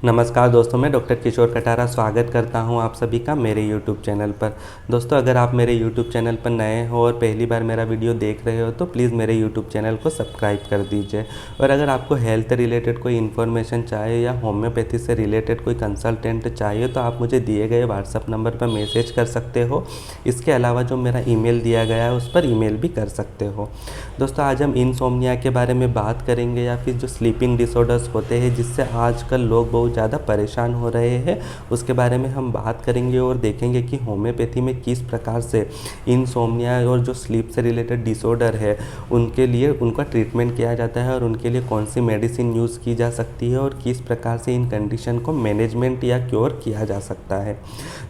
नमस्कार दोस्तों, मैं डॉक्टर किशोर कटारा स्वागत करता हूं आप सभी का मेरे यूट्यूब चैनल पर। दोस्तों, अगर आप मेरे यूट्यूब चैनल पर नए हो और पहली बार मेरा वीडियो देख रहे हो तो प्लीज़ मेरे यूट्यूब चैनल को सब्सक्राइब कर दीजिए। और अगर आपको हेल्थ रिलेटेड कोई इन्फॉर्मेशन चाहिए या होम्योपैथी से रिलेटेड कोई कंसल्टेंट चाहिए तो आप मुझे दिए गए व्हाट्सअप नंबर पर मैसेज कर सकते हो। इसके अलावा जो मेरा ईमेल दिया गया है उस पर ईमेल भी कर सकते हो। दोस्तों, आज हम इंसोम्निया के बारे में बात करेंगे, या फिर जो स्लीपिंग डिसऑर्डर्स होते हैं जिससे आजकल लोग बहुत ज़्यादा परेशान हो रहे हैं, उसके बारे में हम बात करेंगे और देखेंगे कि होम्योपैथी में किस प्रकार से इंसोम्निया और जो स्लीप से रिलेटेड डिसऑर्डर है उनके लिए उनका ट्रीटमेंट किया जाता है और उनके लिए कौन सी मेडिसिन यूज़ की जा सकती है और किस प्रकार से इन कंडीशन को मैनेजमेंट या क्योर किया जा सकता है।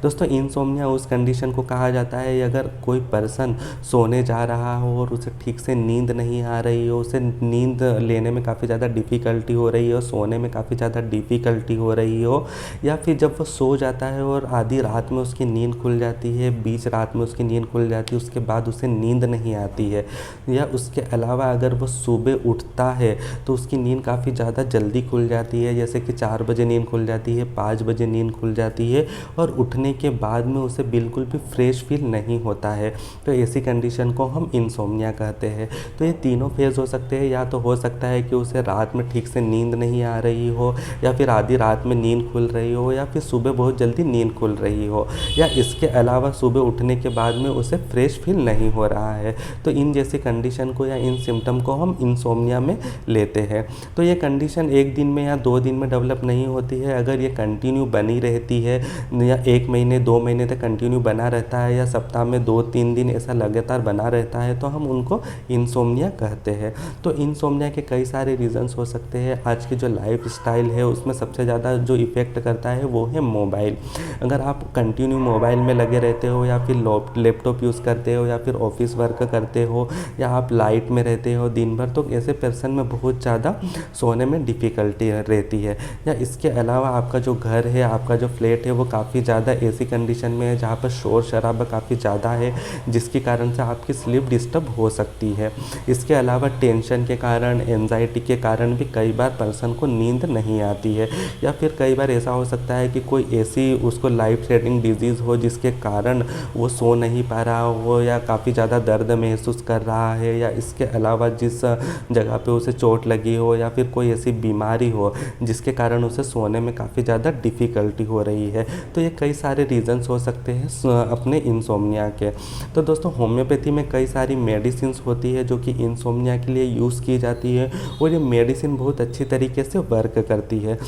दोस्तों, इंसोम्निया उस कंडीशन को कहा जाता है अगर कोई पर्सन सोने जा रहा हो और उसे ठीक से नींद नहीं आ रही हो, उसे नींद लेने में काफ़ी ज़्यादा डिफ़िकल्टी हो रही हो, सोने में काफ़ी ज़्यादा डिफ़िकल्टी हो रही हो, या फिर जब वो सो जाता है और आधी रात में उसकी नींद खुल जाती है, बीच रात में उसकी नींद खुल जाती है, उसके बाद उसे नींद नहीं आती है, या उसके अलावा अगर वो सुबह उठता है तो उसकी नींद काफ़ी ज़्यादा जल्दी खुल जाती है, जैसे कि 4 बजे नींद खुल जाती है, 5 बजे नींद खुल जाती है और उठने के बाद में उसे बिल्कुल भी फ्रेश फील नहीं होता है, तो ऐसी कंडीशन को हम इंसोम्निया कहते हैं। तो ये तीनों फेज़ हो सकते हैं, या तो हो सकता है कि उसे रात में ठीक से नींद नहीं आ रही हो, या फिर आधी रात में नींद खुल रही हो, या फिर सुबह बहुत जल्दी नींद खुल रही हो, या इसके अलावा सुबह उठने के बाद में उसे फ्रेश फील नहीं हो रहा है। तो इन जैसी कंडीशन को या इन सिम्टम को हम इंसोम्निया में लेते हैं। तो ये कंडीशन एक दिन में या 2 दिन में डेवलप नहीं होती है। अगर ये कंटिन्यू बनी रहती है या 1 महीने 2 महीने तक कंटिन्यू बना रहता है, या सप्ताह में 2-3 दिन ऐसा लगातार बना रहता है, तो हम उनको इंसोम्निया कहते हैं। तो इंसोम्निया के कई सारे रीज़न्स हो सकते हैं। आज की जो लाइफ स्टाइल है उसमें सबसे ज़्यादा जो इफ़ेक्ट करता है वो है मोबाइल। अगर आप कंटिन्यू मोबाइल में लगे रहते हो, या फिर लैपटॉप यूज़ करते हो, या फिर ऑफिस वर्क करते हो, या आप लाइट में रहते हो दिन भर, तो ऐसे पर्सन में बहुत ज़्यादा सोने में डिफ़िकल्टी रहती है। या इसके अलावा आपका जो घर है, आपका जो फ्लैट है, वो काफ़ी ज़्यादा ऐसी कंडीशन में है जहाँ पर शोर शराबा काफ़ी ज़्यादा है, जिसके कारण से आपकी स्लीप डिस्टर्ब हो सकती है। इसके अलावा टेंशन के कारण, एंजाइटी के कारण भी कई बार पर्सन को नींद नहीं आती है, या फिर कई बार ऐसा हो सकता है कि कोई ऐसी उसको लाइफ थ्रेटनिंग डिजीज़ हो जिसके कारण वो सो नहीं पा रहा हो, या काफ़ी ज़्यादा दर्द महसूस कर रहा है, या इसके अलावा जिस जगह पे उसे चोट लगी हो, या फिर कोई ऐसी बीमारी हो जिसके कारण उसे सोने में काफ़ी ज़्यादा डिफ़िकल्टी हो रही है। तो ये कई सारे रीज़न्स हो सकते हैं अपने इंसोम्निया के। तो दोस्तों, होम्योपैथी में कई सारी मेडिसिन्स होती है जो कि इंसोम्निया के लिए यूज़ की जाती है, और ये मेडिसिन बहुत अच्छी तरीके से वर्क करती है।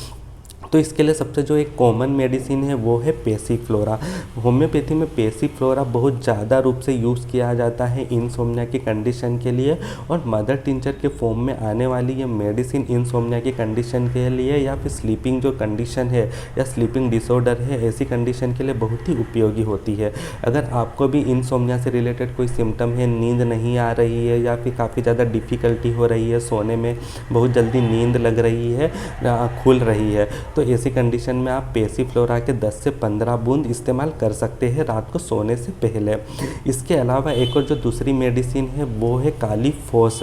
तो इसके लिए सबसे जो एक कॉमन मेडिसिन है वो है पैसिफ्लोरा। होम्योपैथी में पैसिफ्लोरा बहुत ज़्यादा रूप से यूज़ किया जाता है इंसोम्निया की कंडीशन के लिए, और मदर टिंचर के फॉर्म में आने वाली ये मेडिसिन इंसोम्निया की कंडीशन के लिए, या फिर स्लीपिंग जो कंडीशन है या स्लीपिंग डिसऑर्डर है, ऐसी कंडीशन के लिए बहुत ही उपयोगी होती है। अगर आपको भी इंसोम्निया से रिलेटेड कोई सिम्टम है, नींद नहीं आ रही है, या फिर काफ़ी ज़्यादा डिफ़िकल्टी हो रही है, सोने में बहुत जल्दी नींद लग रही है, खुल रही है, तो ऐसी कंडीशन में आप पैसिफ्लोरा के 10 से 15 बूंद इस्तेमाल कर सकते हैं रात को सोने से पहले। इसके अलावा एक और जो दूसरी मेडिसिन है वो है कालीफॉस।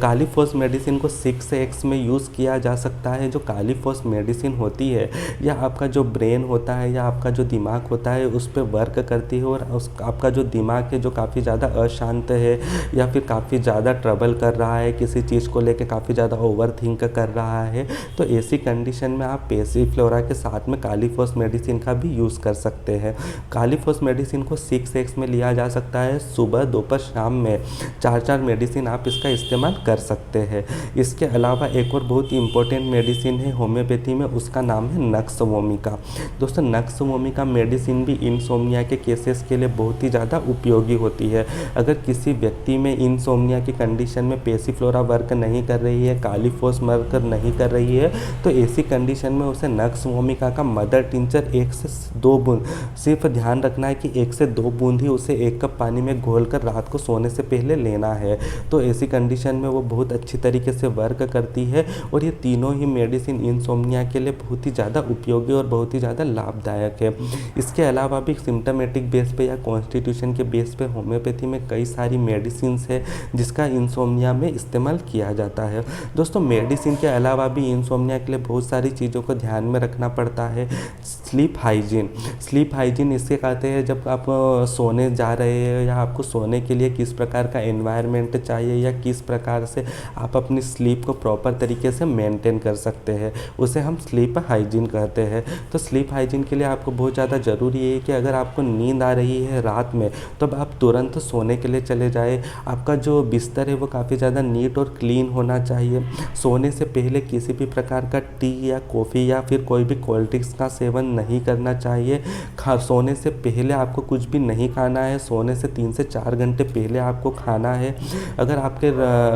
कालीफॉस मेडिसिन को 6X में यूज़ किया जा सकता है। जो कालीफॉस मेडिसिन होती है, या आपका जो ब्रेन होता है या आपका जो दिमाग होता है उस पर वर्क करती है, और आपका जो दिमाग है जो काफ़ी ज़्यादा अशांत है, या फिर काफ़ी ज़्यादा ट्रबल कर रहा है, किसी चीज़ को लेकर काफ़ी ज़्यादा ओवर थिंक कर रहा है, तो ऐसी कंडीशन में आप पैसिफ्लोरा के साथ में कालीफॉस मेडिसिन का भी यूज़ कर सकते हैं। कालीफॉस मेडिसिन को 6X में लिया जा सकता है। सुबह दोपहर शाम में 4-4 मेडिसिन आप इसका इस्तेमाल कर सकते हैं। इसके अलावा एक और बहुत ही इंपॉर्टेंट मेडिसिन है होम्योपैथी में, उसका नाम है नक्स वोमिका। दोस्तों, नक्स वोमिका मेडिसिन भी इंसोम्निया के केसेस के लिए बहुत ही ज़्यादा उपयोगी होती है। अगर किसी व्यक्ति में इंसोम्निया की कंडीशन में पैसिफ्लोरा वर्क नहीं कर रही है, कालीफॉस वर्क नहीं कर रही है, तो ऐसी कंडीशन में उसे नक्स वोमिका का मदर टिंचर 1 से 2 बूंद, सिर्फ ध्यान रखना है कि 1 से 2 बूंद ही उसे 1 कप पानी में घोलकर रात को सोने से पहले लेना है। तो ऐसी कंडीशन में वो बहुत अच्छी तरीके से वर्क करती है, और ये तीनों ही मेडिसिन इंसोम्निया के लिए बहुत ही ज़्यादा उपयोगी और बहुत ही ज़्यादा लाभदायक है। इसके अलावा भी सिम्टमेटिक बेस पे या कॉन्स्टिट्यूशन के बेस पे होम्योपैथी में कई सारी मेडिसिन है जिसका इंसोम्निया में इस्तेमाल किया जाता है। दोस्तों, मेडिसिन के अलावा भी इंसोम्निया के लिए बहुत सारी चीज़ों को ध्यान में रखना पड़ता है स्लीप हाइजीन। स्लीप हाइजीन इससे कहते हैं जब आप सोने जा रहे हैं या आपको सोने के लिए किस प्रकार का एनवायरनमेंट चाहिए या किस प्रकार से आप अपनी स्लीप को प्रॉपर तरीके से मेंटेन कर सकते हैं, उसे हम स्लीप हाइजीन कहते हैं। तो स्लीप हाइजीन के लिए आपको बहुत ज़्यादा ज़रूरी है कि अगर आपको नींद आ रही है रात में तो आप तुरंत सोने के लिए चले जाए। आपका जो बिस्तर है वो काफ़ी ज़्यादा नीट और क्लीन होना चाहिए। सोने से पहले किसी भी प्रकार का टी या कॉफ़ी या फिर कोई भी कोल्ड ड्रिंक्स का सेवन नहीं करना चाहिए। सोने से पहले आपको कुछ भी नहीं खाना है। सोने से 3 से 4 घंटे पहले आपको खाना है। अगर आपके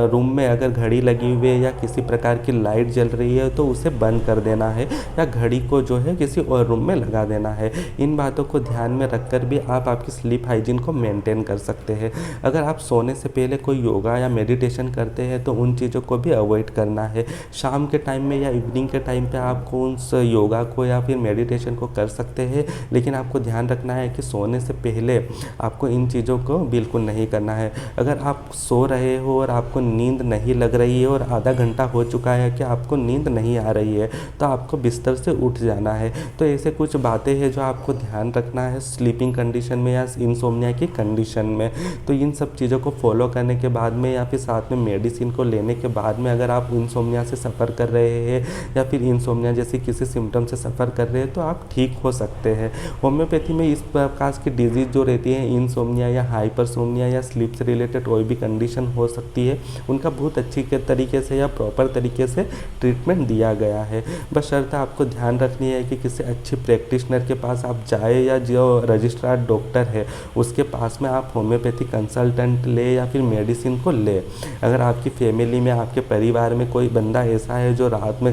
रूम में अगर घड़ी लगी हुई है या किसी प्रकार की लाइट जल रही है तो उसे बंद कर देना है या घड़ी को जो है किसी और रूम में लगा देना है। इन बातों को ध्यान में रखकर भी आप आपकी स्लीप हाइजीन को मेंटेन कर सकते हैं। अगर आप सोने से पहले कोई योगा या मेडिटेशन करते हैं तो उन चीज़ों को भी अवॉइड करना है। शाम के टाइम में या इवनिंग के टाइम पे आपको उस योगा को या फिर मेडिटेशन को कर सकते हैं, लेकिन आपको ध्यान रखना है कि सोने से पहले आपको इन चीज़ों को बिल्कुल नहीं करना है। अगर आप सो रहे हो और आपको नींद नहीं लग रही है और आधा घंटा हो चुका है कि आपको नींद नहीं आ रही है तो आपको बिस्तर से उठ जाना है। तो ऐसे कुछ बातें हैं जो आपको ध्यान रखना है स्लीपिंग कंडीशन में या इंसोम्निया की कंडीशन में। तो इन सब चीज़ों को फॉलो करने के बाद में या फिर साथ में मेडिसिन को लेने के बाद में अगर आप इंसोम्निया से सफ़र कर रहे हैं या फिर इंसोम्निया जैसी किसी सिम्टम से सफ़र कर रहे हैं तो आप ठीक हो सकते हैं। होम्योपैथी में इस प्रकार की डिजीज़ जो रहती है इंसोम्निया या हाइपरसोम्निया या स्लीप से रिलेटेड कोई भी कंडीशन हो सकती है, उनका बहुत अच्छी तरीके से या प्रॉपर तरीके से ट्रीटमेंट दिया गया है। बस शर्त आपको ध्यान रखनी है कि किसी अच्छी प्रैक्टिशनर के पास आप जाए या जो रजिस्ट्रार डॉक्टर है उसके पास में आप होम्योपैथी कंसल्टेंट ले या फिर मेडिसिन को ले। अगर आपकी फैमिली में आपके परिवार में कोई बंदा ऐसा है जो रात में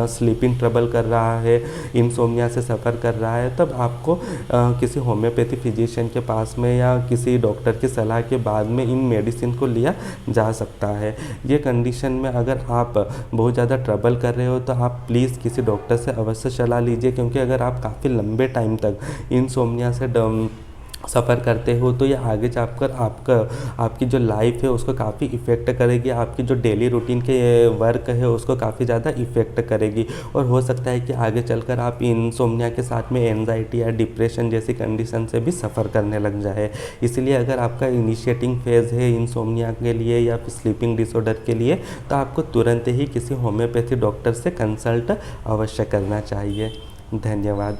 स्लीपिंग ट्रबल कर रहा है, इंसोम्निया से सफ़र कर रहा है, तब आपको किसी होम्योपैथी फिजिशियन के पास में या किसी डॉक्टर की सलाह के बाद में इन मेडिसिन को लिया जा सकता है। ये कंडीशन में अगर आप बहुत ज़्यादा ट्रबल कर रहे हो तो आप प्लीज़ किसी डॉक्टर से अवश्य सलाह लीजिए, क्योंकि अगर आप काफ़ी लंबे टाइम तक इंसोम्निया से सफ़र करते हो तो ये आगे जाकर आपकी जो लाइफ है उसको काफ़ी इफ़ेक्ट करेगी। आपकी जो डेली रूटीन के वर्क है उसको काफ़ी ज़्यादा इफ़ेक्ट करेगी और हो सकता है कि आगे चलकर आप इंसोम्निया के साथ में एंजाइटी या डिप्रेशन जैसी कंडीशन से भी सफ़र करने लग जाए। इसलिए अगर आपका इनिशिएटिंग फेज़ है इंसोम्निया के लिए या फिर स्लीपिंग डिसऑर्डर के लिए तो आपको तुरंत ही किसी होम्योपैथी डॉक्टर से कंसल्ट अवश्य करना चाहिए। धन्यवाद।